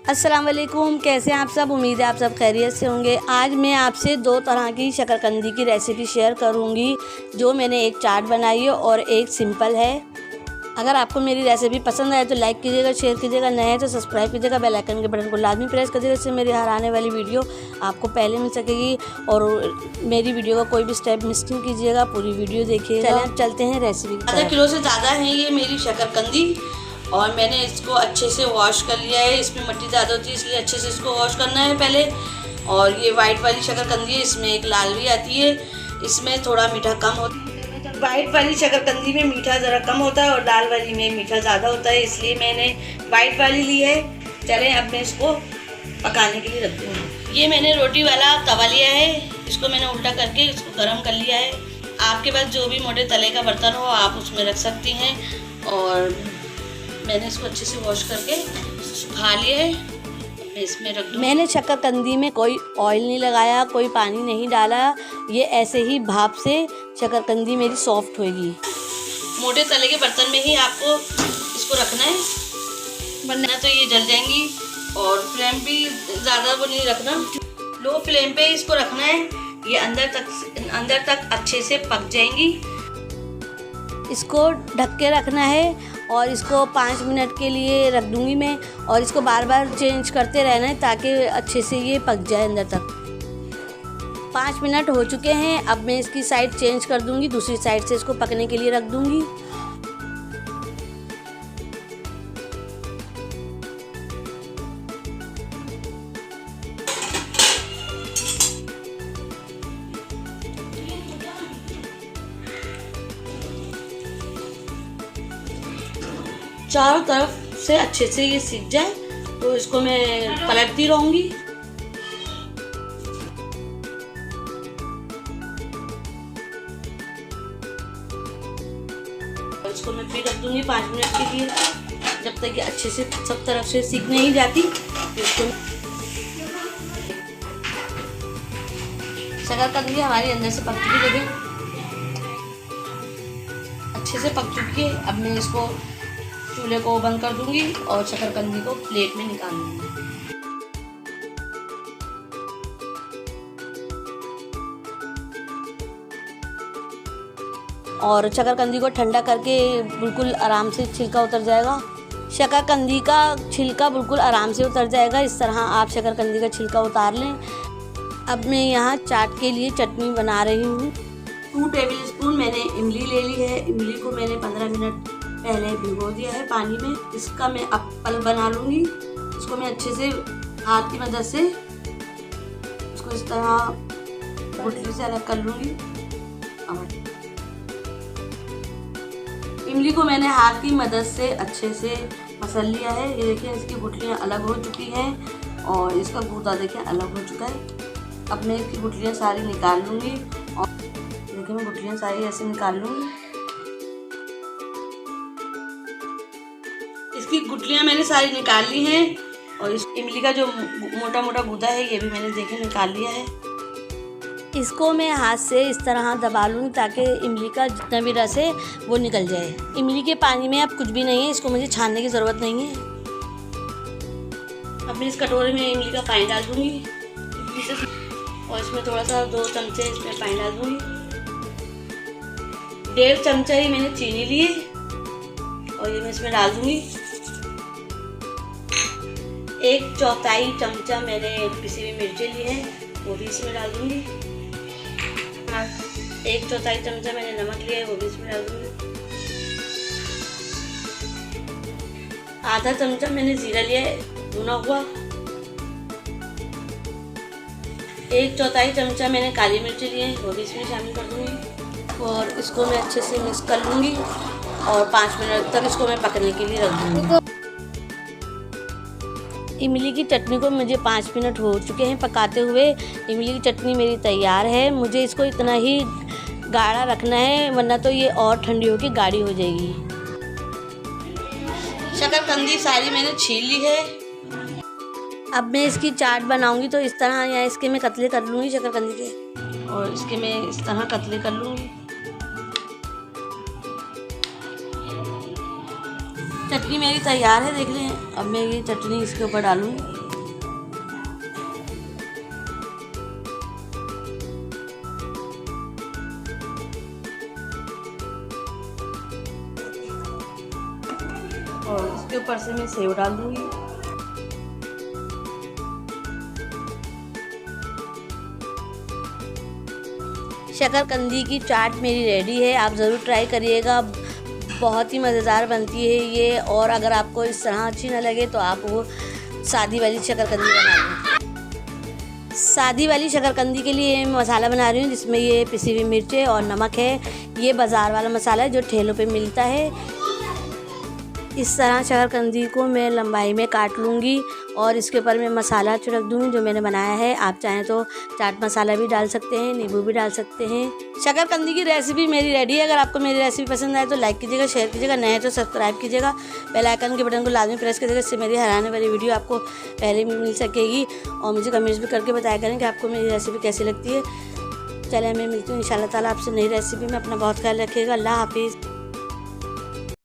अस्सलाम वालेकुम, कैसे हैं आप सब। उम्मीद है आप सब खैरियत से होंगे। आज मैं आपसे दो तरह की शकरकंदी की रेसिपी शेयर करूंगी। जो मैंने एक चाट बनाई है और एक सिंपल है। अगर आपको मेरी रेसिपी पसंद आए तो लाइक कीजिएगा, शेयर कीजिएगा, नए हैं तो सब्सक्राइब कीजिएगा, बेल आइकन के बटन को लाजमी प्रेस कीजिएगा, इससे मेरी हर आने वाली वीडियो आपको पहले मिल सकेगी। और मेरी वीडियो का कोई भी स्टेप मिस नहीं कीजिएगा, पूरी वीडियो देखिएगा। चलिए अब चलते हैं रेसिपी। आधा किलो से ज़्यादा है ये मेरी शकरकंदी और मैंने इसको अच्छे से वॉश कर लिया है। इसमें मिट्टी ज़्यादा होती है इसलिए अच्छे से इसको वॉश करना है पहले। और ये वाइट वाली शकरकंदी है, इसमें एक लाल भी आती है, इसमें थोड़ा मीठा कम होता है। वाइट वाली शकरकंदी में मीठा ज़रा कम होता है और लाल वाली में मीठा ज़्यादा होता है, इसलिए मैंने वाइट वाली ली है। चलें अब मैं इसको पकाने के लिए रख दूँगी। ये मैंने रोटी वाला तवा लिया है, इसको मैंने उल्टा करके इसको गर्म कर लिया है। आपके पास जो भी मोटे तले का बर्तन हो आप उसमें रख सकती हैं। और मैंने इसको अच्छे से वॉश करके सुखा लिया है, मैं इसमें रख दूँ। मैंने शकरकंदी में कोई ऑयल नहीं लगाया, कोई पानी नहीं डाला। ये ऐसे ही भाप से शकरकंदी मेरी सॉफ्ट होगी। मोटे तले के बर्तन में ही आपको इसको रखना है, वरना तो ये जल जाएंगी। और फ्लेम भी ज़्यादा वो नहीं रखना, लो फ्लेम पे इसको रखना है। ये अंदर तक अच्छे से पक जाएंगी। इसको ढक के रखना है और इसको 5 मिनट के लिए रख दूंगी मैं। और इसको बार बार चेंज करते रहना है ताकि अच्छे से ये पक जाए अंदर तक। 5 मिनट हो चुके हैं, अब मैं इसकी साइड चेंज कर दूंगी, दूसरी साइड से इसको पकने के लिए रख दूंगी। चारों तरफ से अच्छे से ये सीख जाए तो इसको मैं पलटती रहूंगी। और इसको मैं फिर रख दूंगी 5 मिनट के लिए, जब तक ये अच्छे से सब तरफ से सीख नहीं जाती। इसको शकरकंदी हमारी अंदर से पक चुकी, देखिए अच्छे से पक चुकी है। अब मैं इसको चूल्हे को बंद कर दूंगी और शकरकंदी को प्लेट में निकाल दूंगी। और शकरकंदी को ठंडा करके बिल्कुल आराम से छिलका उतर जाएगा। शकरकंदी का छिलका बिल्कुल आराम से उतर जाएगा। इस तरह आप शकरकंदी का छिलका उतार लें। अब मैं यहाँ चाट के लिए चटनी बना रही हूँ। 2 टेबल स्पून मैंने इमली ले ली है। इमली को मैंने 15 मिनट पहले भिगो दिया है पानी में। इसका मैं अब पल्प बना लूँगी। इसको मैं अच्छे से हाथ की मदद से इसको इस तरह गुठली से अलग कर लूँगी। इमली को मैंने हाथ की मदद से अच्छे से मसल लिया है। ये देखिए इसकी गुठलियाँ अलग हो चुकी हैं और इसका गूदा देखिए अलग हो चुका है। अब मैं इसकी गुठलियाँ सारी निकाल लूँगी और देखिए मैं गुठलियाँ सारी ऐसे निकाल लूँगी। इसकी गुठलियाँ मैंने सारी निकाल ली हैं और इस इमली का जो मोटा मोटा गूदा है ये भी मैंने देखिए निकाल लिया है। इसको मैं हाथ से इस तरह दबा लूँगी ताकि इमली का जितना भी रस है वो निकल जाए। इमली के पानी में अब कुछ भी नहीं है, इसको मुझे छानने की ज़रूरत नहीं है। अब मैं इस कटोरे में इमली का पानी डाल दूँगी और इसमें थोड़ा सा 2 चमचे इसमें पानी डाल दूँगी। 1.5 चमचा ही मैंने चीनी ली है और ये मैं इसमें डाल दूँगी। 1/4 चमचा मैंने पिसी हुई मिर्ची ली है, वो भी इसमें डाल दूँगी। 1/4 चमचा मैंने नमक लिया है, वो भी इसमें डाल दूँगी। आधा चमचा मैंने जीरा लिया है भुना हुआ। 1/4 चमचा मैंने काली मिर्ची लिए हैं, वो भी इसमें शामिल कर दूँगी। और इसको मैं अच्छे से मिक्स कर लूँगी और 5 मिनट तक इसको मैं पकने के लिए रख दूँगी। इमली की चटनी को मुझे 5 मिनट हो चुके हैं पकाते हुए। इमली की चटनी मेरी तैयार है। मुझे इसको इतना ही गाढ़ा रखना है, वरना तो ये और ठंडी होकर गाढ़ी हो जाएगी। शकरकंदी सारी मैंने छील ली है। अब मैं इसकी चाट बनाऊंगी तो इस तरह या इसके मैं कतले कर लूँगी शकरकंदी के, और इसके मैं इस तरह कतले कर लूँगी। चटनी मेरी तैयार है, देख लें। अब मैं ये चटनी इसके ऊपर डालूँगी। और इसके ऊपर से मैं सेव डाल दूँगी। शकरकंदी की चाट मेरी रेडी है, आप ज़रूर ट्राई करिएगा। बहुत ही मज़ेदार बनती है ये। और अगर आपको इस तरह अच्छी ना लगे तो आप वो सादी वाली शकरकंदी बना लें। सादी वाली शकरकंदी के लिए मैं मसाला बना रही हूँ, जिसमें ये पिसी हुई मिर्चें और नमक है। ये बाज़ार वाला मसाला है जो ठेलों पे मिलता है। इस तरह शकरकंदी को मैं लंबाई में काट लूँगी और इसके ऊपर मैं मसाला छिड़क दूँगी जो मैंने बनाया है। आप चाहें तो चाट मसाला भी डाल सकते हैं, नींबू भी डाल सकते हैं। शकरकंदी की रेसिपी मेरी रेडी है। अगर आपको मेरी रेसिपी पसंद आए तो लाइक कीजिएगा, शेयर कीजिएगा, नए तो सब्सक्राइब कीजिएगा। बेल आइकन के बटन को लाजमी प्रेस कीजिएगा, इससे मेरी हर आने वाली वीडियो आपको पहले मिल सकेगी। और मुझे कमेंट्स भी करके बताया करें कि आपको मेरी रेसिपी कैसी लगती है। चलिए मैं मिलती हूँ इंशाल्लाह ताला आपसे नई रेसिपी में। अपना बहुत ख्याल रखिएगा। अल्लाह हाफिज़।